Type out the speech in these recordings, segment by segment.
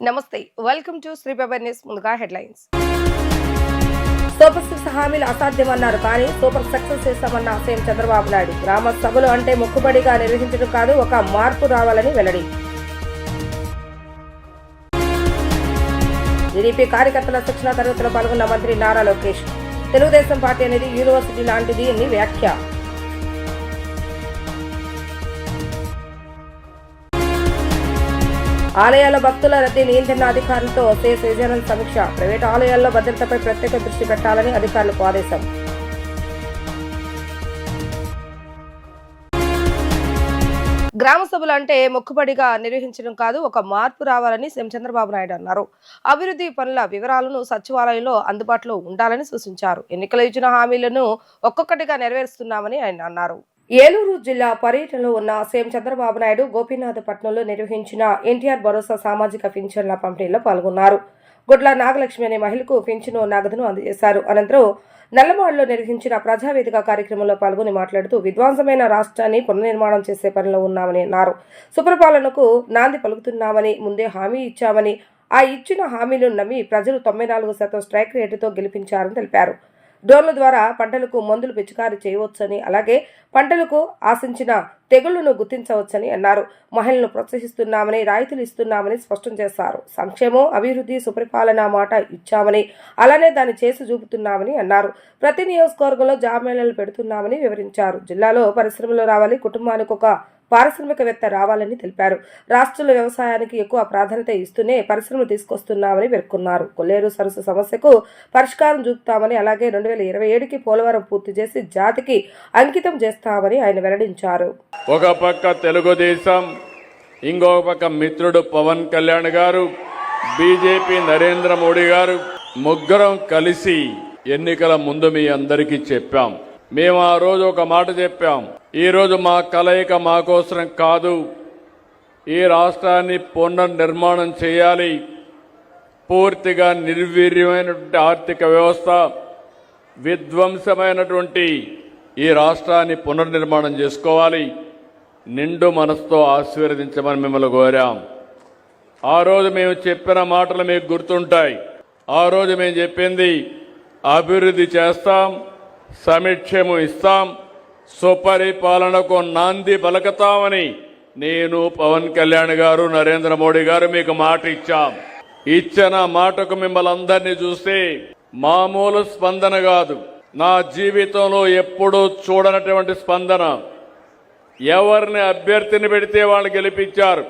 నమస్తే, welcome to Sri paper news. ముందుగా headlines. Super 6 హామీలు అసాధ్యమన్నారు, కానీ సూపర్ సక్సెస్ చేస్తామన్న సీఎం చంద్రబాబు నాయుడు. గ్రామ సభలు అంటే మొక్కుబడిగా నిర్వహించడం కాదు, ఒక మార్పు రావాలని వెల్లడి. టీడీపీ కార్యకర్తల శిక్షణ తరగతిలో పాల్గొన్న మంత్రి నారా లోకేష్. తెలుగుదేశం పార్టీ అనేది యూనివర్సిటీ లాంటిది అని వ్యాఖ్య. ఆలయాల భక్తుల రద్దీ నియంత్రణ అధికారులతో సిఎస్ విజయనగరం సమీక్ష. ప్రైవేటు ఆలయాల్లో భద్రతపై ప్రత్యేక దృష్టి పెట్టాలని అధికారులకు ఆదేశం. గ్రామ సభలు అంటే మొక్కుబడిగా నిర్వహించడం కాదు, ఒక మార్పు రావాలని సీఎం చంద్రబాబు నాయుడు అన్నారు. అభివృద్ధి పనుల వివరాలను సచివాలయంలో అందుబాటులో ఉండాలని సూచించారు. ఎన్నికలు ఇచ్చిన హామీలను ఒక్కొక్కటిగా నెరవేరుస్తున్నామని ఆయన అన్నారు. ఏలూరు జిల్లా పర్యటనలో ఉన్న సీఎం చంద్రబాబు నాయుడు గోపీనాథపట్నంలో నిర్వహించిన ఎన్టీఆర్ భరోసా సామాజిక పింఛన్ల పంపిణీలో పాల్గొన్నారు. గుడ్ల నాగలక్ష్మి అనే మహిళకు పింఛను నగదును అందజేశారు. అనంతరం నల్లమాడులో నిర్వహించిన ప్రజావేదిక కార్యక్రమంలో పాల్గొని మాట్లాడుతూ విధ్వంసమైన రాష్ట్రాన్ని పునర్నిర్మాణం చేసే పనిలో ఉన్నామని అన్నారు. సుపరిపాలనకు నాంది పలుకుతున్నామని ముందే హామీ ఇచ్చామని, ఆ ఇచ్చిన హామీలను నమ్మి ప్రజలు 94% స్ట్రైక్ రేటుతో గెలిపించారని తెలిపారు. డ్రోన్ల ద్వారా పంటలకు మందులు పిచికారీ చేయవచ్చని, అలాగే పంటలకు ఆశించిన తెగుళ్లను గుర్తించవచ్చని అన్నారు. మహిళలను ప్రోత్సహిస్తున్నామని, రాయితీలు ఇస్తున్నామని స్పష్టం చేశారు. సంక్షేమం, అభివృద్ధి, సుపరిపాలన మాట ఇచ్చామని, అలానే దాన్ని చేసి చూపుతున్నామని అన్నారు. ప్రతి నియోజకవర్గంలో జాబ్ మేళాలు పెడుతున్నామని వివరించారు. జిల్లాలో పరిశ్రమలు రావాలి, కుటుంబానికి ఒక పారిశ్రామికవేత్త రావాలని తెలిపారు. రాష్ట్రంలో వ్యవసాయానికి ఎక్కువ ప్రాధాన్యత ఇస్తూనే పరిశ్రమలు తీసుకొస్తున్నామని పేర్కొన్నారు. కొల్లేరు సరస్సు సమస్యకు పరిష్కారం చూపుతామని, అలాగే 2027కి పోలవరం పూర్తి చేసి జాతికి అంకితం చేస్తామని ఆయన వెల్లడించారు. ఒక పక్క తెలుగుదేశం, ఇంకొక పక్క మిత్రుడు పవన్ కళ్యాణ్ గారు, బీజేపీ నరేంద్ర మోడీ గారు, ముగ్గురం కలిసి ఎన్నికల ముందు మీ అందరికీ చెప్పాం. మేము ఆ రోజు ఒక మాట చెప్పాం. ఈ రోజు మా కలయిక మా కోసం కాదు, ఈ రాష్ట్రాన్ని పునర్నిర్మాణం చేయాలి. పూర్తిగా నిర్వీర్యమైనటువంటి ఆర్థిక వ్యవస్థ, విధ్వంసమైనటువంటి ఈ రాష్ట్రాన్ని పునర్నిర్మాణం చేసుకోవాలి. నిండు మనసుతో ఆశీర్వదించమని మిమ్మల్ని కోరాం. ఆ రోజు మేము చెప్పిన మాటలు మీకు గుర్తుంటాయి. ఆ రోజు మేము చెప్పింది అభివృద్ధి చేస్తాం, సమీక్షము ఇస్తాం, సుపరిపాలనకు నాంది పలకతామని నేను, పవన్ కళ్యాణ్ గారు, నరేంద్ర మోడీ గారు మీకు మాట ఇచ్చాం. ఇచ్చిన మాటకు మిమ్మల్ని అందరినీ చూస్తే మామూలు స్పందన కాదు, నా జీవితంలో ఎప్పుడూ చూడనటువంటి స్పందన. ఎవరిని అభ్యర్థిని పెడితే వాళ్ళు గెలిపించారు.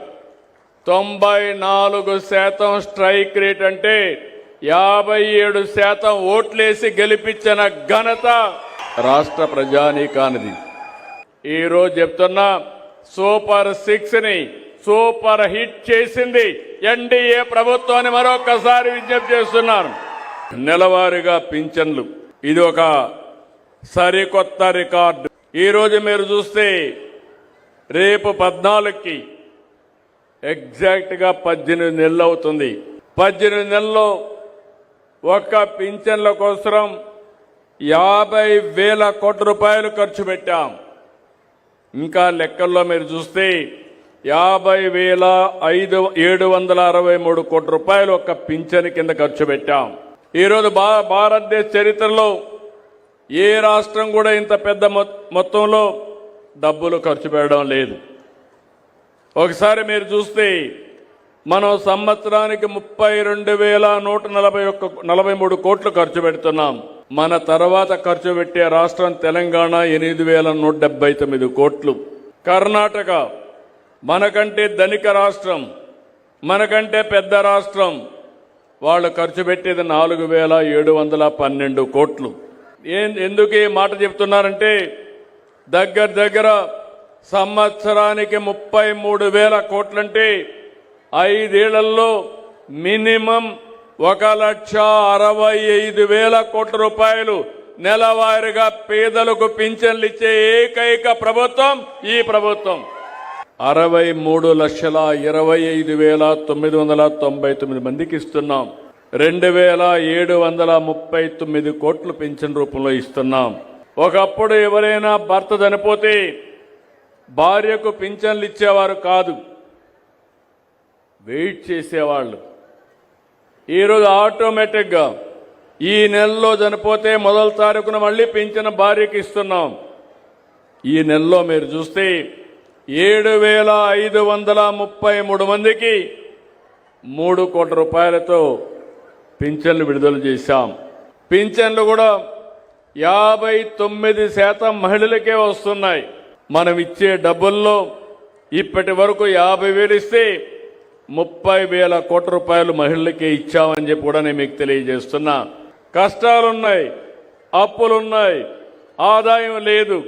94% స్ట్రైక్ రేట్ అంటే 57% ఓట్లేసి గెలిపించిన ఘనత రాష్ట్ర ప్రజానీకానిది. ఈరోజు చెప్తున్నా, సూపర్ 6ని సూపర్ హిట్ చేసింది ఎన్డీఏ ప్రభుత్వాన్ని మరొకసారి విజ్ఞప్తి చేస్తున్నాను. నెలవారీగా పింఛన్లు, ఇది ఒక సరికొత్త రికార్డు. ఈరోజు మీరు చూస్తే రేపు 14కి ఎగ్జాక్ట్గా 18 నెలలు అవుతుంది. 18 నెలల్లో ఒక్క పింఛన్ల కోసం 50,000 కోట్ల రూపాయలు ఖర్చు పెట్టాం. ఇంకా లెక్కల్లో మీరు చూస్తే 50,763 కోట్ల రూపాయలు ఒక్క పింఛన్ కింద ఖర్చు పెట్టాం. ఈరోజు భారతదేశ చరిత్రలో ఏ రాష్ట్రం కూడా ఇంత పెద్ద మొత్తంలో డబ్బులు ఖర్చు పెట్టడం లేదు. ఒకసారి మీరు చూస్తే మనం సంవత్సరానికి 32,143 కోట్లు ఖర్చు పెడుతున్నాం. మన తర్వాత ఖర్చు పెట్టే రాష్ట్రం తెలంగాణ 8,179 కోట్లు. కర్ణాటక మనకంటే ధనిక రాష్ట్రం, మనకంటే పెద్ద రాష్ట్రం, వాళ్ళు ఖర్చు పెట్టేది 4,712 కోట్లు. ఎందుకు ఈ మాట చెప్తున్నారంటే దగ్గర సంవత్సరానికి 33,000 కోట్లంటే 5 ఏళ్లలో మినిమం 1,65,000 కోట్ల రూపాయలు నెలవారీగా పేదలకు పింఛన్లు ఇచ్చే ఏకైక ప్రభుత్వం ఈ ప్రభుత్వం. 63,25,999 మందికి ఇస్తున్నాం. 2,739 కోట్లు పింఛన్ రూపంలో ఇస్తున్నాం. ఒకప్పుడు ఎవరైనా భర్త చనిపోతే భార్యకు పింఛన్లు ఇచ్చేవారు కాదు, వెయిట్ చేసేవాళ్ళు. ఈరోజు ఆటోమేటిక్గా ఈ నెలలో చనిపోతే మొదటి తారీఖున మళ్ళీ పింఛను భార్యకి ఇస్తున్నాం. ఈ నెలలో మీరు చూస్తే 7,533 మందికి 3 కోట్ల రూపాయలతో పింఛన్లు విడుదల చేశాం. పింఛన్లు కూడా 59% మహిళలకే వస్తున్నాయి. మనం ఇచ్చే డబ్బుల్లో ఇప్పటి వరకు 50,000 ఇస్తే 30,000 కోట్ల రూపాయలు మహిళలకే ఇచ్చామని చెప్పి కూడా నేను మీకు తెలియజేస్తున్నా. కష్టాలున్నాయి, అప్పులున్నాయి, ఆదాయం లేదు.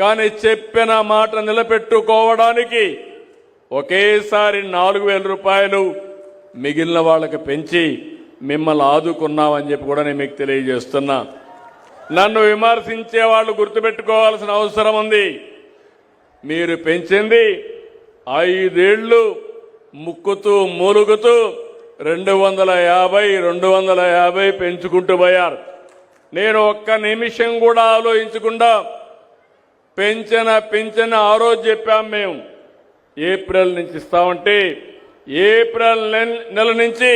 కానీ చెప్పిన మాట నిలబెట్టుకోవడానికి ఒకేసారి 4,000 రూపాయలు మిగిలిన వాళ్ళకి పెంచి మిమ్మల్ని ఆదుకున్నామని చెప్పి కూడా నేను మీకు తెలియజేస్తున్నా. నన్ను విమర్శించే వాళ్ళు గుర్తుపెట్టుకోవాల్సిన అవసరం ఉంది. మీరు పెంచింది 5 ఏళ్లు ముక్కుతూ మూలుగుతూ 250 పెంచుకుంటూ పోయారు. నేను ఒక్క నిమిషం కూడా ఆలోచించకుండా పెంచిన ఆ రోజు చెప్పాం. మేము ఏప్రిల్ నుంచి ఇస్తామంటే ఏప్రిల్ నెల నుంచి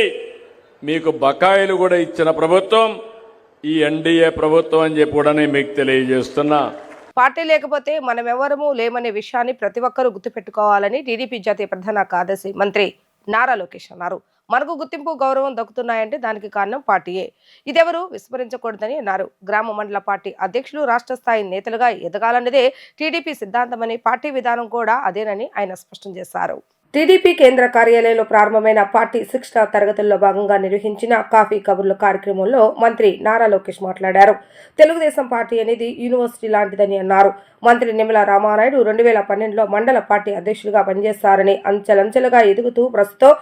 మీకు బకాయిలు కూడా ఇచ్చిన ప్రభుత్వం ఈ ఎన్డీఏ ప్రభుత్వం అని చెప్పి కూడా నేను మీకు తెలియజేస్తున్నా. పార్టీ లేకపోతే మనమెవరము లేమనే విషయాన్ని ప్రతి ఒక్కరూ గుర్తుపెట్టుకోవాలని టీడీపీ జాతీయ ప్రధాన కార్యదర్శి మంత్రి నారా లోకేష్ అన్నారు. మనకు గుర్తింపు గౌరవం దక్కుతున్నాయంటే దానికి కారణం పార్టీయే. ఇదెవరూ విస్మరించకూడదని అన్నారు. గ్రామ మండల పార్టీ అధ్యక్షులు రాష్ట్ర స్థాయి నేతలుగా ఎదగాలన్నదే టీడీపీ సిద్ధాంతమని, పార్టీ విధానం కూడా అదేనని ఆయన స్పష్టం చేశారు. టీడీపీ కేంద్ర కార్యాలయంలో ప్రారంభమైన పార్టీ 6వ తరగతుల్లో భాగంగా నిర్వహించిన కాఫీ కబుర్ల కార్యక్రమంలో మంత్రి నారా లోకేష్ మాట్లాడారు. తెలుగుదేశం పార్టీ అనేది యూనివర్సిటీ లాంటిదని అన్నారు. మంత్రి నిమ్మల రామానాయుడు 2012లో మండల పార్టీ అధ్యక్షులుగా పనిచేస్తారని, అంచెలంచెలుగా ఎదుగుతూ ప్రస్తుతం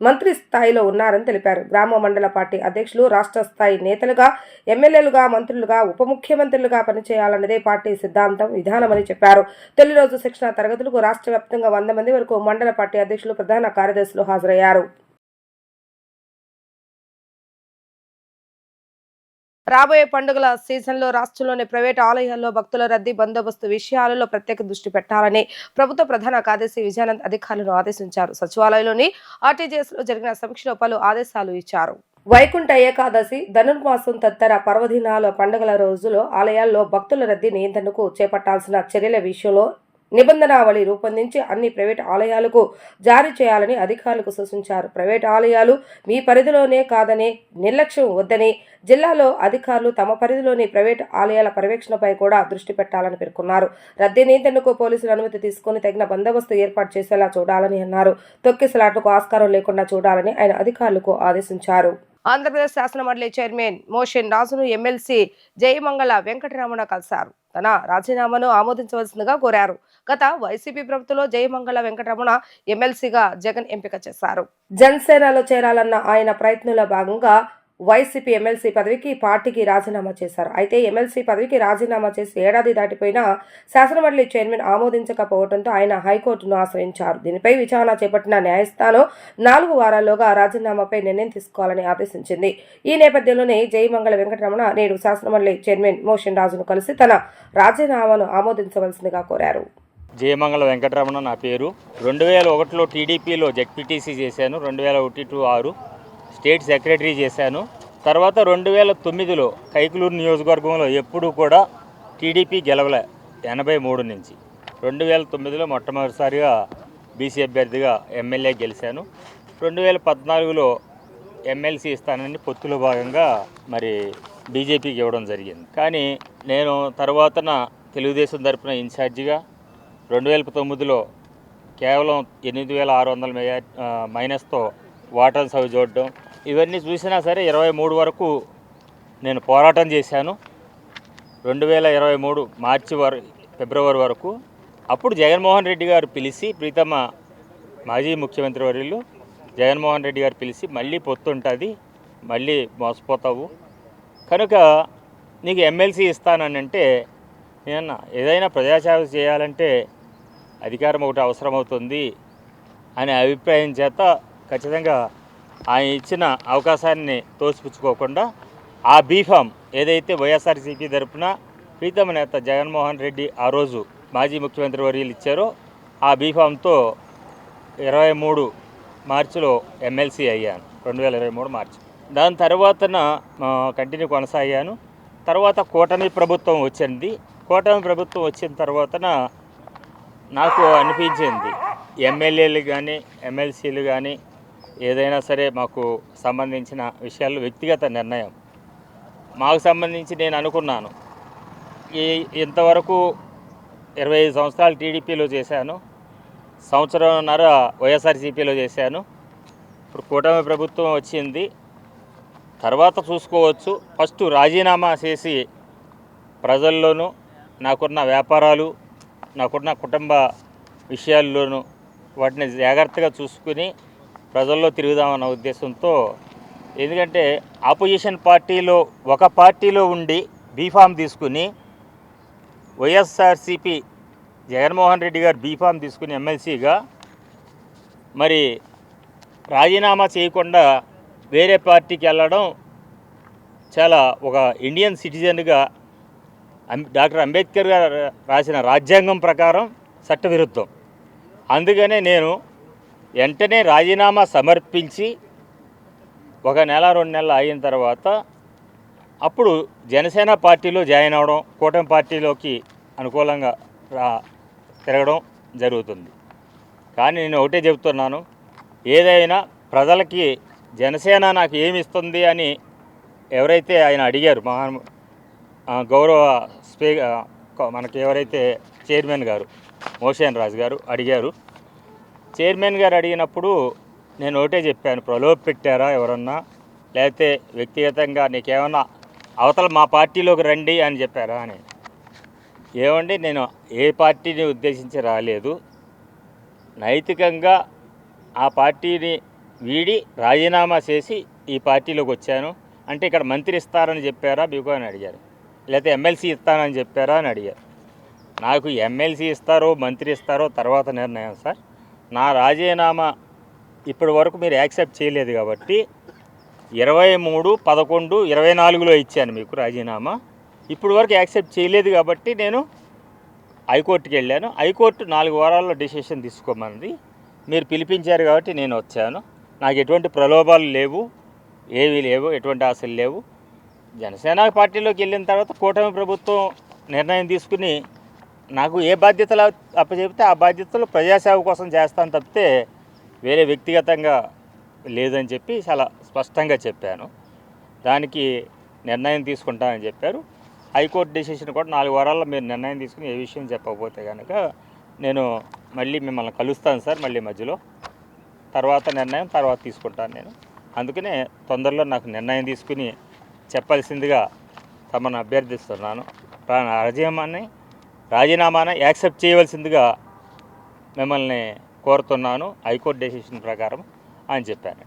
మంత్రి స్థాయిలో ఉన్నారని తెలిపారు. గ్రామ మండల పార్టీ అధ్యక్షులు రాష్ట్ర స్థాయి నేతలుగా, ఎమ్మెల్యేలుగా, మంత్రులుగా, ఉప ముఖ్యమంత్రులుగా పనిచేయాలన్నదే పార్టీ సిద్ధాంతం, విధానమని చెప్పారు. తొలి రోజు శిక్షణ తరగతులకు రాష్ట్ర వ్యాప్తంగా 100 మంది వరకు మండల పార్టీ అధ్యక్షులు, ప్రధాన కార్యదర్శులు హాజరయ్యారు. రాబోయే పండుగల సీజన్లో రాష్ట్రంలోని ప్రైవేటు ఆలయాల్లో భక్తుల రద్దీ, బందోబస్తు విషయాలలో ప్రత్యేక దృష్టి పెట్టాలని ప్రభుత్వ ప్రధాన కార్యదర్శి విజయానంద్ అధికారులను ఆదేశించారు. సచివాలయంలోని ఆర్టీజీఎస్లో జరిగిన సమీక్షలో పలు ఆదేశాలు ఇచ్చారు. వైకుంఠ ఏకాదశి, ధనుర్మాసం తదితర పర్వదినాల పండుగల రోజుల్లో ఆలయాల్లో భక్తుల రద్దీ నియంత్రణకు చేపట్టాల్సిన చర్యల విషయంలో నిబంధనావళి రూపొందించి అన్ని ప్రైవేట్ ఆలయాలకు జారీ చేయాలని అధికారులకు సూచించారు. ప్రైవేట్ ఆలయాలు మీ పరిధిలోనే కాదనే నిర్లక్ష్యం వద్దని, జిల్లాలో అధికారులు తమ పరిధిలోని ప్రైవేట్ ఆలయాల పర్యవేక్షణపై కూడా దృష్టి పెట్టాలని పేర్కొన్నారు. రద్దీ నియంత్రణకు పోలీసుల అనుమతి తీసుకుని తగిన బందోబస్తు ఏర్పాటు చేసేలా చూడాలని అన్నారు. తొక్కిసలాటకు ఆస్కారం లేకుండా చూడాలని ఆయన అధికారులకు ఆదేశించారు. ఆంధ్రప్రదేశ్ శాసనమండలి చైర్మన్ మోషన్ రాజును ఎమ్మెల్సీ జయమంగళ వెంకటరమణ కలిశారు. తన రాజీనామాను ఆమోదించవలసిందిగా కోరారు. గత వైసీపీ ప్రభుత్వంలో జయమంగళ వెంకటరమణ ఎమ్మెల్సీగా జగన్ ఎంపిక చేశారు. జనసేనలో చేరాలన్న ఆయన ప్రయత్నంలో భాగంగా వైసీపీ ఎమ్మెల్సీ పదవికి పార్టీకి రాజీనామా చేశారు. అయితే ఎమ్మెల్సీ పదవికి రాజీనామా చేసి ఏడాది దాటిపోయినా శాసనమండలి చైర్మన్ ఆమోదించకపోవడంతో ఆయన హైకోర్టును ఆశ్రయించారు. దీనిపై విచారణ చేపట్టిన న్యాయస్థానం 4 వారాల్లోగా రాజీనామాపై నిర్ణయం తీసుకోవాలని ఆదేశించింది. ఈ నేపథ్యంలోనే జయమంగళ వెంకటరమణ నేడు శాసనమండలి చైర్మన్ మోషన్ రాజును కలిసి తన రాజీనామాను ఆమోదించవలసిందిగా కోరారు. జయమంగళ వెంకటరమణ నా పేరు. 2001లో టీడీపీలో జెడ్పీటీసీ చేశాను. 2001-6 స్టేట్ సెక్రటరీ చేశాను. తర్వాత 2009లో కైకలూరు నియోజకవర్గంలో ఎప్పుడూ కూడా టీడీపీ గెలవలే. 83 నుంచి 2009లో మొట్టమొదటిసారిగా బీసీ అభ్యర్థిగా ఎమ్మెల్యే గెలిచాను. 2014లో ఎమ్మెల్సీ ఇస్తానని పొత్తులో భాగంగా మరి బీజేపీకి ఇవ్వడం జరిగింది. కానీ నేను తర్వాతన తెలుగుదేశం తరపున ఇన్ఛార్జిగా 2009లో కేవలం 8,600 మైనస్తో వాటర్ సవి చూడడం, ఇవన్నీ చూసినా సరే 23 వరకు నేను పోరాటం చేశాను. 2023 ఫిబ్రవరి వరకు. అప్పుడు జగన్మోహన్ రెడ్డి గారు పిలిచి, ప్రీతమ మాజీ ముఖ్యమంత్రి వర్యులు జగన్మోహన్ రెడ్డి గారు పిలిచి, మళ్ళీ పొత్తుంటుంది, మళ్ళీ మోసపోతావు కనుక నీకు ఎమ్మెల్సీ ఇస్తానంటే, నేను ఏదైనా ప్రజాసేవ చేయాలంటే అధికారం ఒకటి అవసరమవుతుంది అనే అభిప్రాయం చేత ఖచ్చితంగా ఆయన ఇచ్చిన అవకాశాన్ని తోసిపుచ్చుకోకుండా ఆ బీఫామ్ ఏదైతే వైఎస్ఆర్సీపీ తరపున ప్రీతమ నేత జగన్మోహన్ రెడ్డి ఆ రోజు మాజీ ముఖ్యమంత్రి వర్యులు ఇచ్చారో ఆ బీఫామ్తో 23 మార్చిలో ఎమ్మెల్సీ అయ్యాను. 2023 మార్చి. దాని తర్వాతన కంటిన్యూ కొనసాగాను. తర్వాత కూటమి ప్రభుత్వం వచ్చింది. కూటమి ప్రభుత్వం వచ్చిన తర్వాతన నాకు అనిపించింది ఎమ్మెల్యేలు కానీ ఎమ్మెల్సీలు కానీ ఏదైనా సరే మాకు సంబంధించిన విషయాల్లో వ్యక్తిగత నిర్ణయం మాకు సంబంధించి నేను అనుకున్నాను. ఇంతవరకు 25 సంవత్సరాలు టీడీపీలో చేశాను, సంవత్సరంన్నర వైఎస్ఆర్సీపీలో చేశాను. ఇప్పుడు కూటమి ప్రభుత్వం వచ్చింది, తర్వాత చూసుకోవచ్చు. ఫస్ట్ రాజీనామా చేసి ప్రజల్లోనూ నాకున్న వ్యాపారాలు నాకున్న కుటుంబ విషయాల్లోనూ వాటిని జాగ్రత్తగా చూసుకుని ప్రజల్లో తిరుగుదామన్న ఉద్దేశంతో, ఎందుకంటే ఆపోజిషన్ పార్టీలో ఒక పార్టీలో ఉండి బీఫామ్ తీసుకుని వైఎస్ఆర్సీపీ జగన్మోహన్ రెడ్డి గారు బీఫామ్ తీసుకుని ఎమ్మెల్సీగా మరి రాజీనామా చేయకుండా వేరే పార్టీకి వెళ్ళడం చాలా ఒక ఇండియన్ సిటిజన్గా డాక్టర్ అంబేద్కర్ గారు రాసిన రాజ్యాంగం ప్రకారం చట్టవిరుద్ధం. అందుకనే నేను వెంటనే రాజీనామా సమర్పించి 1 నెల 2 నెలలు అయిన తర్వాత అప్పుడు జనసేన పార్టీలో జాయిన్ అవ్వడం, కూటమి పార్టీలోకి అనుకూలంగా తిరగడం జరుగుతుంది. కానీ నేను ఒకటే చెబుతున్నాను, ఏదైనా ప్రజలకి జనసేన నాకు ఏమి ఇస్తుంది అని ఎవరైతే ఆయన అడిగారు, గౌరవ మనకి ఎవరైతే చైర్మన్ గారు మోషన్ రాజు గారు అడిగారు, చైర్మన్ గారు అడిగినప్పుడు నేను ఒకటే చెప్పాను, ప్రలోభ పెట్టారా ఎవరన్నా, లేకపోతే వ్యక్తిగతంగా నీకేమన్నా అవతల మా పార్టీలోకి రండి అని చెప్పారా అని. ఏమండి, నేను ఏ పార్టీని ఉద్దేశించి రాలేదు, నైతికంగా ఆ పార్టీని వీడి రాజీనామా చేసి ఈ పార్టీలోకి వచ్చాను. అంటే ఇక్కడ మంత్రి ఇస్తారని చెప్పారా మీకు అని అడిగారు, లేకపోతే ఎమ్మెల్సీ ఇస్తానని చెప్పారా అని అడిగారు. నాకు ఎమ్మెల్సీ ఇస్తారో మంత్రి ఇస్తారో తర్వాత నిర్ణయం సార్. నా రాజీనామా ఇప్పటి వరకు మీరు యాక్సెప్ట్ చేయలేదు కాబట్టి 23/11/24లో ఇచ్చాను మీకు రాజీనామా. ఇప్పుడు వరకు యాక్సెప్ట్ చేయలేదు కాబట్టి నేను హైకోర్టుకి వెళ్ళాను. హైకోర్టు 4 వారాల్లో డెసిషన్ తీసుకోమన్నది. మీరు పిలిపించారు కాబట్టి నేను వచ్చాను. నాకు ఎటువంటి ప్రలోభాలు లేవు, ఏవీ లేవు, ఎటువంటి ఆశలు లేవు. జనసేన పార్టీలోకి వెళ్ళిన తర్వాత కూటమి ప్రభుత్వం నిర్ణయం తీసుకుని నాకు ఏ బాధ్యతలు అప్పచెబితే ఆ బాధ్యతలు ప్రజాసేవ కోసం చేస్తాను తప్పితే వేరే వ్యక్తిగతంగా లేదని చెప్పి చాలా స్పష్టంగా చెప్పాను. దానికి నిర్ణయం తీసుకుంటానని చెప్పారు. హైకోర్టు డెసిషన్ కూడా 4 వారాల్లో మీరు నిర్ణయం తీసుకుని ఏ విషయం చెప్పకపోతే కనుక నేను మళ్ళీ మిమ్మల్ని కలుస్తాను సార్, మళ్ళీ మధ్యలో తర్వాత నిర్ణయం తర్వాత తీసుకుంటాను నేను. అందుకనే తొందరలో నాకు నిర్ణయం తీసుకుని చెప్పాల్సిందిగా తమను అభ్యర్థిస్తున్నాను. రాజీనామాని యాక్సెప్ట్ చేయవలసిందిగా మిమ్మల్ని కోరుతున్నాను హైకోర్టు డెసిషన్ ప్రకారం అని చెప్పాను.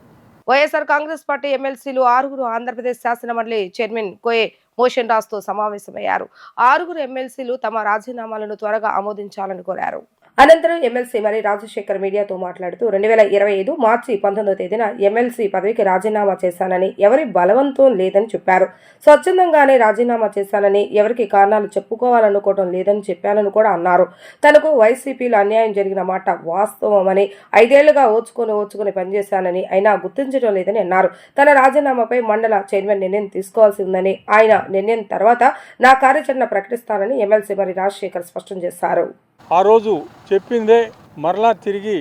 వైఎస్ఆర్ కాంగ్రెస్ పార్టీ ఎమ్మెల్సీలు 6 ఆంధ్రప్రదేశ్ శాసనమండలి చైర్మన్ కోయే మోషన్ రాజ్తో సమావేశమయ్యారు. 6 ఎమ్మెల్సీలు తమ రాజీనామాలను త్వరగా ఆమోదించాలని కోరారు. అనంతరం ఎమ్మెల్సీ మరి రాజశేఖర్ మీడియాతో మాట్లాడుతూ 2025 మార్చి 19వ తేదీన ఎమ్మెల్సీ పదవికి రాజీనామా చేశానని, ఎవరి బలవంతం లేదని చెప్పారు. స్వచ్ఛందంగానే రాజీనామా చేశానని, ఎవరికి కారణాలు చెప్పుకోవాలనుకోవడం లేదని చెప్పానని కూడా అన్నారు. తనకు వైసీపీలో అన్యాయం జరిగిన మాట వాస్తవమని, 5 ఏళ్లుగా ఓచుకొని పనిచేశానని అయినా గుర్తించడం లేదని అన్నారు. తన రాజీనామాపై మండల చైర్మన్ నిర్ణయం తీసుకోవాల్సి ఉందని, ఆయన నిర్ణయం తర్వాత నా కార్యాచరణ ప్రకటిస్తానని ఎమ్మెల్సీ మరి రాజశేఖర్ స్పష్టం చేశారు. ఆ రోజు చెప్పిందే మరలా తిరిగి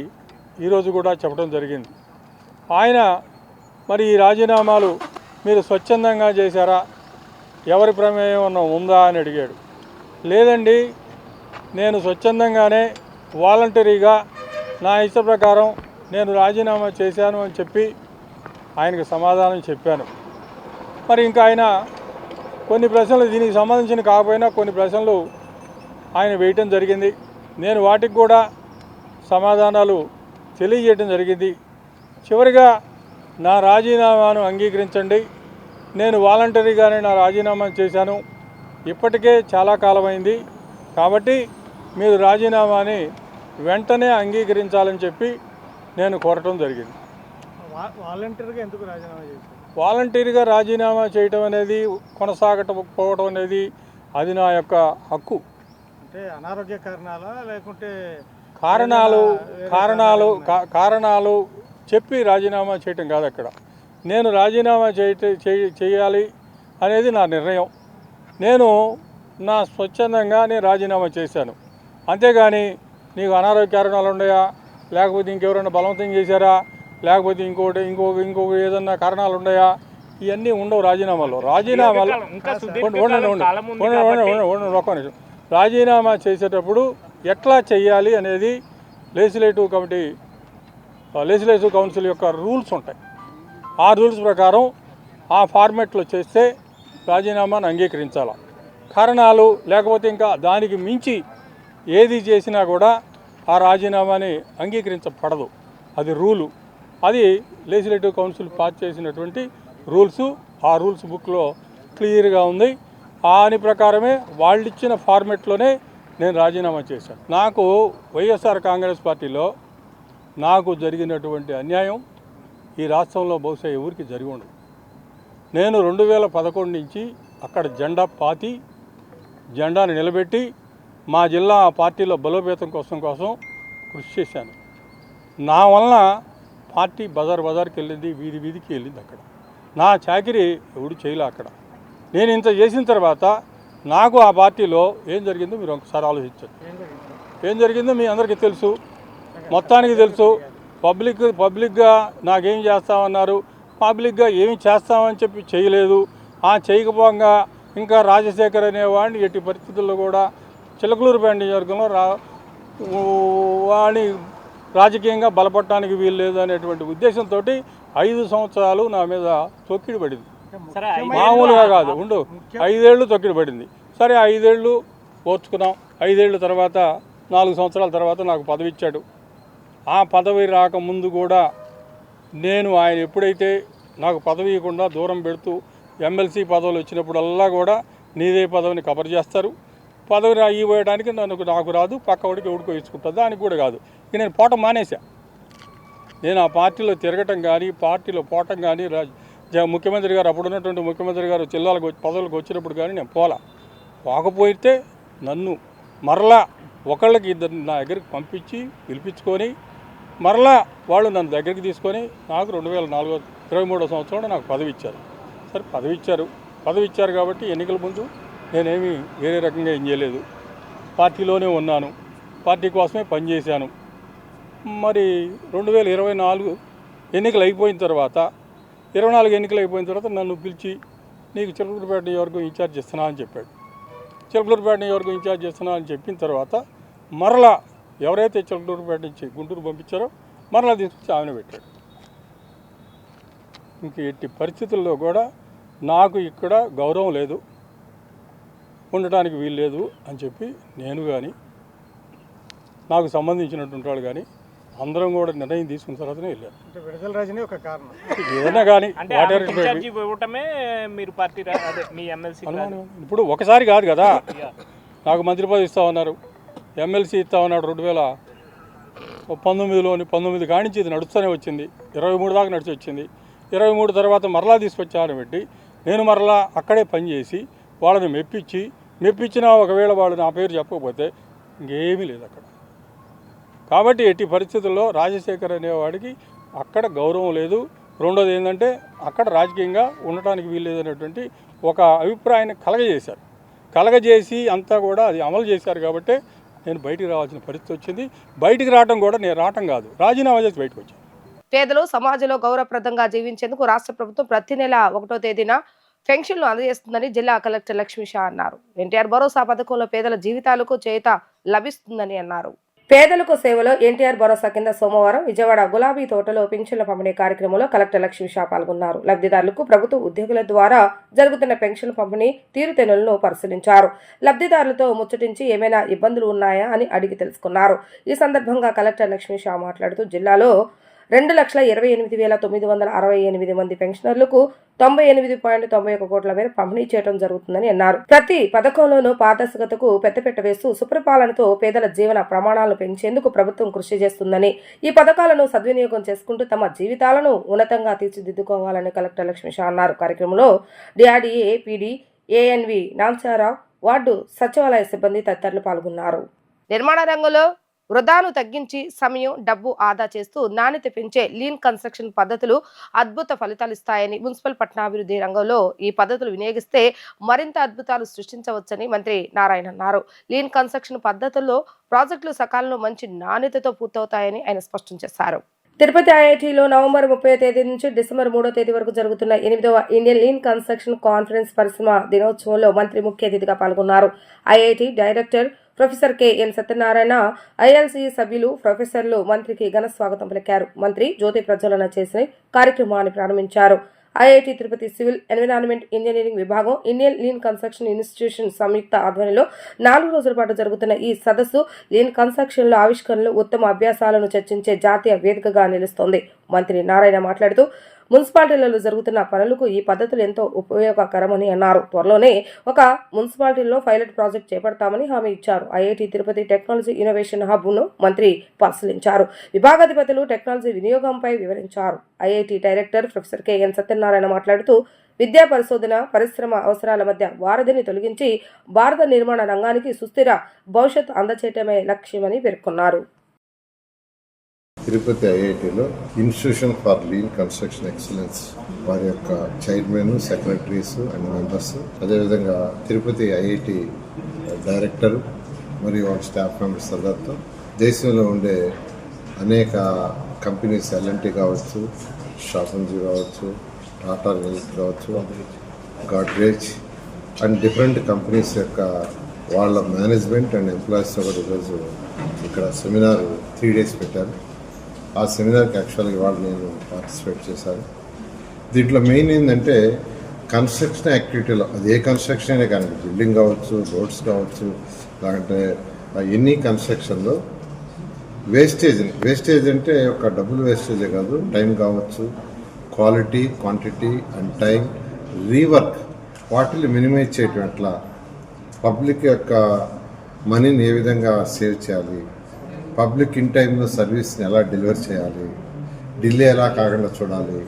ఈరోజు కూడా చెప్పడం జరిగింది. ఆయన మరి ఈ రాజీనామాలు మీరు స్వచ్ఛందంగా చేశారా, ఎవరి ప్రమేయం ఉందా అని అడిగాడు. లేదండి, నేను స్వచ్ఛందంగానే వాలంటరీగా నా ఇష్ట ప్రకారం నేను రాజీనామా చేశాను అని చెప్పి ఆయనకు సమాధానం చెప్పాను. మరి ఇంకా ఆయన కొన్ని ప్రశ్నలు దీనికి సంబంధించిన కాకపోయినా కొన్ని ప్రశ్నలు ఆయన వేయటం జరిగింది. నేను వాటికి కూడా సమాధానాలు తెలియజేయడం జరిగింది. చివరిగా నా రాజీనామాను అంగీకరించండి, నేను వాలంటరీగానే నా రాజీనామా చేశాను, ఇప్పటికే చాలా కాలమైంది కాబట్టి మీరు రాజీనామాని వెంటనే అంగీకరించాలని చెప్పి నేను కోరటం జరిగింది. వాలంటీర్గా ఎందుకు రాజీనామా చేశారు? వాలంటీర్గా రాజీనామా చేయటం అనేది, కొనసాగకపోవడం అనేది అది నా యొక్క హక్కు. అంటే అనారోగ్య కారణాలా లేకుంటే కారణాలు చెప్పి రాజీనామా చేయటం కాదు. అక్కడ నేను రాజీనామా చేయాలి అనేది నా నిర్ణయం. నేను నా స్వచ్ఛందంగా నేను రాజీనామా చేశాను. అంతేగాని నీకు అనారోగ్య కారణాలు ఉన్నాయా, లేకపోతే ఇంకెవరైనా బలవంతం చేశారా, లేకపోతే ఇంకొక ఏదన్నా కారణాలు ఉన్నాయా, ఇవన్నీ ఉండవు రాజీనామాలో. రాజీనామా చేసేటప్పుడు ఎట్లా చేయాలి అనేది లెజిస్లేటివ్ కౌన్సిల్ యొక్క రూల్స్ ఉంటాయి. ఆ రూల్స్ ప్రకారం ఆ ఫార్మాట్లో చేస్తే రాజీనామాను అంగీకరించాలి. కారణాలు లేకపోతే ఇంకా దానికి మించి ఏది చేసినా కూడా ఆ రాజీనామాని అంగీకరించబడదు. అది రూలు. అది లెజిస్లేటివ్ కౌన్సిల్ పాస్ చేసినటువంటి రూల్స్. ఆ రూల్స్ బుక్లో క్లియర్గా ఉంది. దాని ప్రకారమే వాళ్ళు ఇచ్చిన ఫార్మెట్లోనే నేను రాజీనామా చేశాను. నాకు వైఎస్ఆర్ కాంగ్రెస్ పార్టీలో నాకు జరిగినటువంటి అన్యాయం ఈ రాష్ట్రంలో బహుశా ఎవరికి జరిగి ఉండదు. నేను 2011 నుంచి అక్కడ జెండాను నిలబెట్టి మా జిల్లా పార్టీలో బలోపేతం కోసం కృషి చేశాను. నా వలన పార్టీ బజార్కి వెళ్ళింది, వీధికి వెళ్ళింది. అక్కడ నా చాకిరీ ఎవడు చేయలే. అక్కడ నేను ఇంత చేసిన తర్వాత నాకు ఆ పార్టీలో ఏం జరిగిందో మీరు ఒకసారి ఆలోచించండి. ఏం జరిగిందో మీ అందరికీ తెలుసు, మొత్తానికి తెలుసు. పబ్లిక్గా నాకేం చేస్తామన్నారు, పబ్లిక్గా ఏమి చేస్తామని చెప్పి చేయలేదు. చేయకపోగా ఇంకా రాజశేఖర్ అనేవాడిని ఎట్టి పరిస్థితుల్లో కూడా చిలకలూరుపేట నియోజకవర్గంలో వాడిని రాజకీయంగా బలపడటానికి వీలు లేదు అనేటువంటి ఉద్దేశంతో 5 సంవత్సరాలు నా మీద తొక్కిడి పడింది. మామూలుగా కాదు, 5 ఏళ్ళు తొక్కిడి పడింది. సరే 5 ఏళ్ళు ఓర్చుకున్నాం. 5 ఏళ్ళ తర్వాత 4 సంవత్సరాల తర్వాత నాకు పదవి ఇచ్చాడు. ఆ పదవి రాకముందు కూడా నేను ఆయన ఎప్పుడైతే నాకు పదవి ఇవ్వకుండా దూరం పెడుతూ ఎమ్మెల్సీ పదవులు వచ్చినప్పుడల్లా కూడా నీదే పదవిని కవర్ చేస్తారు, పదవి ఇవ్వడానికి నాకు రాదు, పక్కవాడికి ఎవడికో ఇచ్చుకుంటుంది, దానికి కూడా కాదు. ఇక నేను పోవటం మానేశా. నేను ఆ పార్టీలో తిరగటం కానీ పార్టీలో పోవటం కానీ ముఖ్యమంత్రి గారు అప్పుడున్నటువంటి ముఖ్యమంత్రి గారు జిల్లాలకు పదవులకు వచ్చినప్పుడు కానీ నేను పోకపోతే నన్ను మరలా ఒకళ్ళకి ఇద్దరు నా దగ్గరికి పంపించి పిలిపించుకొని మరలా వాళ్ళు నన్ను దగ్గరికి తీసుకొని నాకు 2023 సంవత్సరంలో నాకు పదవి ఇచ్చారు. సరే పదవి ఇచ్చారు కాబట్టి ఎన్నికల ముందు నేనేమి వేరే రకంగా ఏం చేయలేదు, పార్టీలోనే ఉన్నాను, పార్టీ కోసమే పనిచేశాను. మరి 2024 ఎన్నికలు అయిపోయిన తర్వాత 24 ఎన్నికలు అయిపోయిన తర్వాత నన్ను పిలిచి నీకు చిలకలూరుపేట నియోజకవర్గం ఇన్ఛార్జ్ ఇస్తున్నా అని చెప్పాడు. చిలకలూరుపేట నియోజకవర్గం ఇన్ఛార్జ్ ఇస్తున్నా అని చెప్పిన తర్వాత మరలా ఎవరైతే చిలకలూరుపేట నుంచి గుంటూరు పంపించారో మరలా తీసుకొచ్చి ఆమెను పెట్టాడు. ఇంక ఎట్టి పరిస్థితుల్లో కూడా నాకు ఇక్కడ గౌరవం లేదు, ఉండటానికి వీలు లేదు అని చెప్పి నేను కానీ నాకు సంబంధించినటువంటి వాళ్ళు కానీ అందరం కూడా నిర్ణయం తీసుకున్న తర్వాతనే వెళ్ళారు. విడుదల రజనీ ఒక కారణం ఏదైనా కానీ ఇప్పుడు ఒకసారి కాదు కదా, నాకు మంత్రి పదవి ఇస్తామన్నారు, ఎమ్మెల్సీ ఇస్తామన్నాడు 2019 కానించి ఇది నడుస్తూనే వచ్చింది. 23 దాకా నడిచి వచ్చింది. 23 తర్వాత మరలా తీసుకొచ్చాను పెట్టి నేను మరలా అక్కడే పనిచేసి వాళ్ళని మెప్పించినా ఒకవేళ వాళ్ళు నా పేరు చెప్పకపోతే ఇంకేమీ లేదు అక్కడ. కాబట్టి ఎట్టి పరిస్థితుల్లో రాజశేఖర్ అనేవాడికి అక్కడ గౌరవం లేదు. రెండోది ఏంటంటే అక్కడ రాజకీయంగా ఉండటానికి వీల్లేదు అనేటువంటి ఒక అభిప్రాయాన్ని కలగజేసి అంతా కూడా అది అమలు చేశారు. కాబట్టి నేను బయటికి రావాల్సిన పరిస్థితి వచ్చింది. బయటికి రావడం కూడా నేను రావటం కాదు, రాజీనామా చేసి బయటకు వచ్చాను. పేదలు సమాజంలో గౌరవప్రదంగా జీవించేందుకు రాష్ట్ర ప్రభుత్వం ప్రతి నెల 1వ తేదీన పెన్షన్లు అందజేస్తుందని జిల్లా కలెక్టర్ లక్ష్మీ షా అన్నారు. ఎన్టీఆర్ భరోసా పథకంలో పేదల జీవితాలకు చేయూత లభిస్తుందని అన్నారు. పేదలకు సేవలో ఎన్టీఆర్ భరోసా కింద సోమవారం విజయవాడ గులాబీ తోటలో పెన్షన్ల పంపిణీ కార్యక్రమంలో కలెక్టర్ లక్ష్మీ షా పాల్గొన్నారు. లబ్ధిదారులకు ప్రభుత్వ ఉద్యోగుల ద్వారా జరుగుతున్న పెన్షన్ పంపిణీ తీరుతెన్నులను పరిశీలించారు. లబ్ధిదారులతో ముచ్చటించి ఏమైనా ఇబ్బందులు ఉన్నాయా అని అడిగి తెలుసుకున్నారు. ఈ సందర్భంగా కలెక్టర్ లక్ష్మీ షా మాట్లాడుతూ జిల్లాలో 2,28,968 మంది పెన్షనర్లకు 98.91 కోట్ల మేర పంపిణీ చేయడం జరుగుతుందని అన్నారు. ప్రతి పథకంలోనూ పారదర్శకతకు పెద్దపీట వేస్తూ సుపరిపాలనతో పేదల జీవన ప్రమాణాలను పెంచేందుకు ప్రభుత్వం కృషి చేస్తుందని, ఈ పథకాలను సద్వినియోగం చేసుకుంటూ తమ జీవితాలను ఉన్నతంగా తీర్చిదిద్దుకోవాలని కలెక్టర్ లక్ష్మీ షా అన్నారు. కార్యక్రమంలో డిఆర్డీఏ పీడీ ఏఎన్వి నాంచారావు, వార్డు సచివాలయ సిబ్బంది తదితరులు పాల్గొన్నారు. నిర్మాణ రంగంలో వృధాను తగ్గించి సమయం, డబ్బు ఆదా చేస్తూ నాణ్యత పెంచే లీన్ కన్స్ట్రక్షన్ పద్ధతులు అద్భుత ఫలితాలు ఇస్తాయని, మున్సిపల్ పట్టణాభివృద్ధి రంగంలో ఈ పద్ధతులు వినియోగిస్తే మరింత అద్భుతాలు సృష్టించవచ్చని మంత్రి నారాయణ అన్నారు. లీన్ కన్స్ట్రక్షన్ పద్ధతుల్లో ప్రాజెక్టులు సకాలంలో మంచి నాణ్యతతో పూర్తవుతాయని ఆయన స్పష్టం చేశారు. తిరుపతి ఐఐటిలో నవంబర్ 30వ తేదీ నుంచి డిసెంబర్ 3వ తేదీ వరకు జరుగుతున్న 8వ ఇండియన్ లీన్ కన్స్ట్రక్షన్ కాన్ఫరెన్స్ పరిశ్రమ దినోత్సవంలో మంత్రి ముఖ్య అతిథిగా పాల్గొన్నారు. IIT director professor KN Satyanarayana, ILC సభ్యులు, ప్రొఫెసర్లు మంత్రికి ఘన స్వాగతం పలికారు. మంత్రి జ్యోతి ప్రజ్వలన చేసి కార్యక్రమాన్ని ప్రారంభించారు. IIT Tirupati civil environment engineering విభాగం, ఇండియన్ లీన్ కన్స్ట్రక్షన్ ఇన్స్టిట్యూషన్ సంయుక్త ఆధ్వర్యంలో 4 రోజుల పాటు జరుగుతున్న ఈ సదస్సు లీన్ కన్స్ట్రక్షన్లో ఆవిష్కరణలు, ఉత్తమ అభ్యాసాలను చర్చించే జాతీయ వేదికగా నిలుస్తోంది. మంత్రి నారాయణ మాట్లాడుతూ మున్సిపాలిటీలలో జరుగుతున్న పనులకు ఈ పద్ధతులు ఎంతో ఉపయోగకరమని అన్నారు. త్వరలోనే ఒక మున్సిపాలిటీలో పైలట్ ప్రాజెక్ట్ చేపడతామని హామీ ఇచ్చారు. ఐఐటి తిరుపతి టెక్నాలజీ ఇన్నోవేషన్ హబ్ను మంత్రి పరిశీలించారు. విభాగాధిపతులు టెక్నాలజీ వినియోగంపై వివరించారు. IIT director professor KN Satyanarayana మాట్లాడుతూ విద్యా పరిశోధన, పరిశ్రమ అవసరాల మధ్య వారధిని తొలగించి భారత నిర్మాణ రంగానికి సుస్థిర భవిష్యత్తు అందచేయటమే లక్ష్యమని పేర్కొన్నారు. తిరుపతి ఐఐటిలో institution for lean construction excellence వారి యొక్క చైర్మన్, సెక్రటరీస్ అండ్ మెంబర్స్, అదేవిధంగా తిరుపతి ఐఐటి డైరెక్టర్ మరియు వాళ్ళ స్టాఫ్ మెంబర్స్ అందరితో దేశంలో ఉండే అనేక కంపెనీస్, ఎల్ఎన్టీ కావచ్చు, షాసంజీ కావచ్చు, టాటా లిమిటెడ్ కావచ్చు, గాడ్రేజ్ అండ్ డిఫరెంట్ కంపెనీస్ యొక్క వాళ్ళ మేనేజ్మెంట్ అండ్ ఎంప్లాయీస్తో కూడా ఈరోజు ఇక్కడ సెమినార్ 3 days పెట్టారు. ఆ సెమినార్కి యాక్చువల్గా ఇవాళ నేను పార్టిసిపేట్ చేశాను. దీంట్లో మెయిన్ ఏంటంటే కన్స్ట్రక్షన్ యాక్టివిటీలో, అది ఏ కన్స్ట్రక్షన్ అయినా కానీ, బిల్డింగ్ కావచ్చు, రోడ్స్ కావచ్చు, లేదంటే ఎనీ కన్స్ట్రక్షన్లో వేస్టేజ్ అంటే ఒక డబ్బులు వేస్టేజే కాదు, టైం కావచ్చు, quality, quantity and time, rework, వాటిని మినిమైజ్ చేయటం, ఎట్లా పబ్లిక్ యొక్క మనీని ఏ విధంగా సేవ్ చేయాలి, పబ్లిక్ ఇన్ టైంలో సర్వీస్ని ఎలా డెలివర్ చేయాలి, డిలే ఎలా కాకుండా చూడాలి,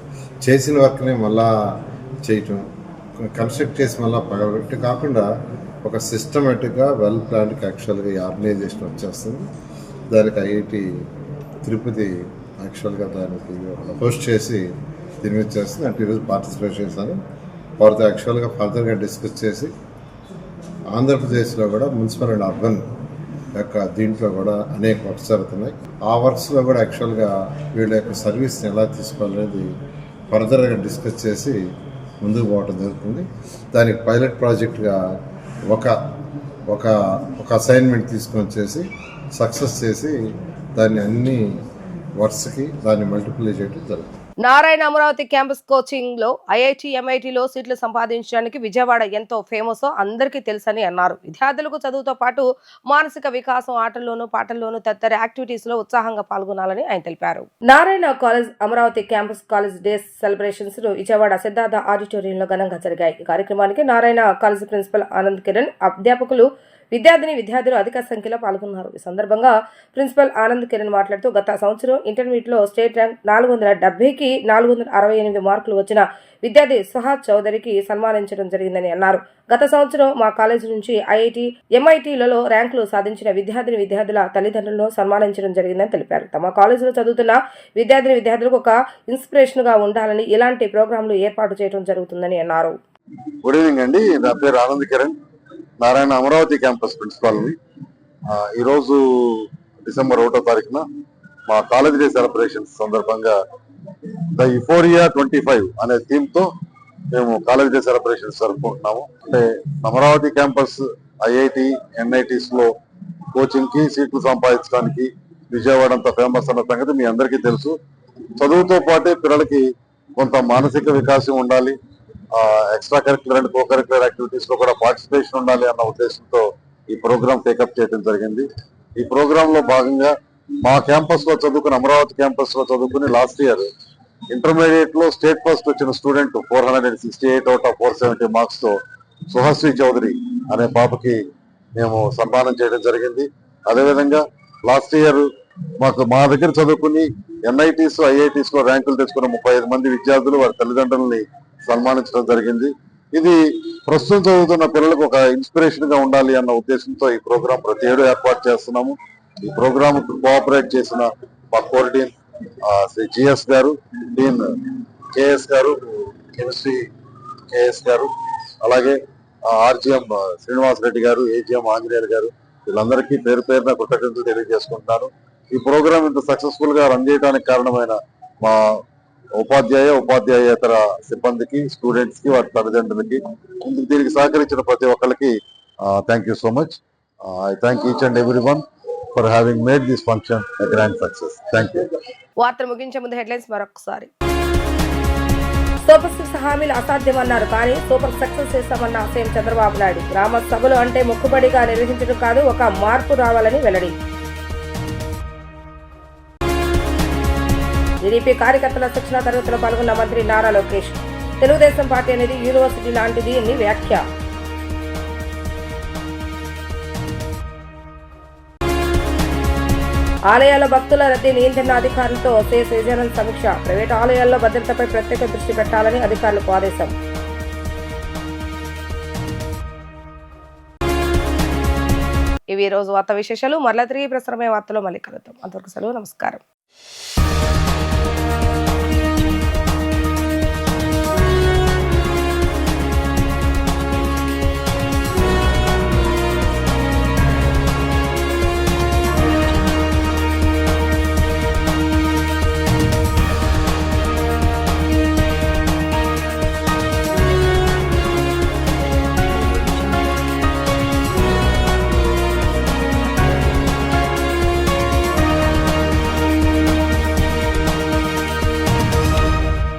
చేసిన వర్క్ని మళ్ళా చేయటం, కన్స్ట్రక్ట్ చేసి మళ్ళీ పగలగొట్టి కాకుండా ఒక సిస్టమేటిక్గా వెల్ ప్లాన్కి యాక్చువల్గా ఈ ఆర్గనైజేషన్ వచ్చేస్తుంది. దానికి ఐఐటి తిరుపతి యాక్చువల్గా దానికి హోస్ట్ చేసి దీని మీద చేస్తుంది. అంటే ఈరోజు పార్టిసిపేట్ చేశాను. వారితో యాక్చువల్గా ఫర్దర్గా డిస్కస్ చేసి ఆంధ్రప్రదేశ్లో కూడా మున్సిపల్ అండ్ అర్బన్ యొక్క దీంట్లో కూడా అనేక వర్క్స్ జరుగుతున్నాయి. ఆ వర్క్స్లో కూడా యాక్చువల్గా వీళ్ళ యొక్క సర్వీస్ని ఎలా తీసుకోవాలనేది ఫర్దర్గా డిస్కస్ చేసి ముందుకు పోవడం జరుగుతుంది. దానికి పైలట్ ప్రాజెక్ట్గా ఒక అసైన్మెంట్ తీసుకొని వచ్చేసి సక్సెస్ చేసి దాన్ని అన్ని వర్క్స్కి దాన్ని మల్టిప్లై చేయడం జరుగుతుంది. నారాయణ అమరావతి క్యాంపస్ కోచింగ్ లో ఐఐటి, ఎంఐటిలో సీట్లు సంపాదించడానికి విజయవాడ ఎంతో ఫేమస్ అందరికీ తెలుసని అన్నారు. విద్యార్థులకు చదువుతో పాటు మానసిక వికాసం, ఆటల్లోనూ, పాటల్లోనూ తదితర యాక్టివిటీస్ లో ఉత్సాహంగా పాల్గొనాలని ఆయన తెలిపారు. Narayana college Amaravati campus college days celebrations Vijayawada Siddhartha ఆడిటోరియంలో ఘనంగా జరిగాయి. ఈ కార్యక్రమానికి నారాయణ కాలేజ్ ప్రిన్సిపల్ ఆనంద్ కిరణ్, అధ్యాపకులు, విద్యార్థులు అధిక సంఖ్యలో పాల్గొన్నారు. ఈ సందర్భంగా ప్రిన్సిపల్ ఆనంద్ కిరణ్ మాట్లాడుతూ గత సంవత్సరం ఇంటర్మీడియట్లో స్టేట్ ర్యాంక్ 470కి 468 మార్కులు వచ్చిన విద్యార్థి సుహాద్ చౌదరికి సన్మానించడం జరిగిందని అన్నారు. గత సంవత్సరం మా కాలేజీ నుంచి ఐఐటి, ఎంఐటిలలో ర్యాంకులు సాధించిన విద్యార్థుల తల్లిదండ్రులను సన్మానించడం జరిగిందని తెలిపారు. తమ కాలేజీలో చదువుతున్న విద్యార్థులకు ఒక ఇన్స్పిరేషన్ గా ఉండాలని ఇలాంటి ప్రోగ్రాంలు ఏర్పాటు చేయడం జరుగుతుందని అన్నారు. గుడ్ ఈవినింగ్ అండి. నా పేరు ఆనంద్ కిరణ్, నారాయణ అమరావతి క్యాంపస్ ప్రిన్సిపాల్ని. ఈరోజు డిసెంబర్ 1వ తారీఖున మా కాలేజ్ డే సెలబ్రేషన్స్ సందర్భంగా ద యుఫోరియా 25 అనే థీమ్తో మేము కాలేజ్ డే సెలబ్రేషన్స్ జరుపుకుంటున్నాము. అంటే అమరావతి క్యాంపస్ ఐఐటి, ఎన్ఐటీస్లో కోచింగ్కి సీట్లు సంపాదించడానికి విజయవాడ అంత ఫేమస్ అన్న సంగతి మీ అందరికీ తెలుసు. చదువుతో పాటే పిల్లలకి కొంత మానసిక వికాసం ఉండాలి, extra curricular and co curricular activities లో కూడా పార్టిసిపేషన్ ఉండాలి అన్న ఉద్దేశంతో ఈ ప్రోగ్రామ్ టేకప్ చేయడం జరిగింది. ఈ ప్రోగ్రామ్ లో భాగంగా మా క్యాంపస్ లో చదువుకుని, అమరావతి క్యాంపస్ లో చదువుకుని లాస్ట్ ఇయర్ ఇంటర్మీడియట్ లో స్టేట్ ఫస్ట్ వచ్చిన స్టూడెంట్ 468 అవుట్ ఆఫ్ 470 మార్క్స్ తో సుహాశ్రీ చౌదరి అనే పాపకి మేము సన్మానం చేయడం జరిగింది. అదేవిధంగా లాస్ట్ ఇయర్ మా దగ్గర చదువుకుని ఎన్ఐటీస్, ఐఐటీస్ లో ర్యాంకులు తెచ్చుకున్న 35 మంది విద్యార్థులు వారి తల్లిదండ్రులని సన్మానించడం జరిగింది. ఇది ప్రస్తుతం చదువుతున్న పిల్లలకు ఒక ఇన్స్పిరేషన్ గా ఉండాలి అన్న ఉద్దేశంతో ఈ ప్రోగ్రాం ప్రతి ఏడు ఏర్పాటు చేస్తున్నాము. ఈ ప్రోగ్రామ్ కోఆపరేట్ చేసిన మా కోర్ డీన్ శ్రీ జిఎస్ గారు, డీన్ కేఎస్ గారు, కెమిస్ట్రీ కేఎస్ గారు, అలాగే ఆర్జిఎం శ్రీనివాస్ రెడ్డి గారు, ఏజిఎం ఆంజనేయులు గారు, వీళ్ళందరికీ పేరు పేరున కృతజ్ఞతలు తెలియజేసుకుంటున్నాను. ఈ ప్రోగ్రామ్ ఇంత సక్సెస్ఫుల్ గా రన్ చేయడానికి కారణమైన మా ఉపాధ్యాయేతర సిబ్బందికి, స్టూడెంట్స్ కి, వారి తల్లిదండ్రులకి, దీనికి సహకరించిన ప్రతి ఒక్కరికి thank you so much. I thank each and every one for having made this function a grand success. Thank you. వార్తలు ముగించే ముందు హెడ్లైన్స్ మరొకసారి. సూపర్ 6 హామీలు అసాధ్యమన్నారు, కానీ సూపర్ సక్సెస్ చేస్తామన్న సీఎం చంద్రబాబు నాయుడు. గ్రామ సభలు అంటే మొక్కుబడిగా నిర్వహించడం కాదు, ఒక మార్పు రావాలని వెల్లడి. టీడీపీ కార్యకర్తల శిక్షణ తరగతిలో పాల్గొన్న మంత్రి నారా లోకేష్. తెలుగుదేశం పార్టీ అనేది యూనివర్సిటీ లాంటిది అని వ్యాఖ్య. ఆలయాల భక్తుల రద్దీ నియంత్రణ అధికారులతో సిఎస్ విజయనగరం సమీక్ష. ప్రైవేటు ఆలయాల్లో భద్రతపై ప్రత్యేక దృష్టి పెట్టాలని అధికారులకు ఆదేశం. ఇవి ఈ రోజు వార్తా విశేషాలు. మరలా తిరిగి ప్రసారమయ్యే వార్తలో మళ్ళీ కలుద్దాం. అంతవరకు సెలవు, నమస్కారం.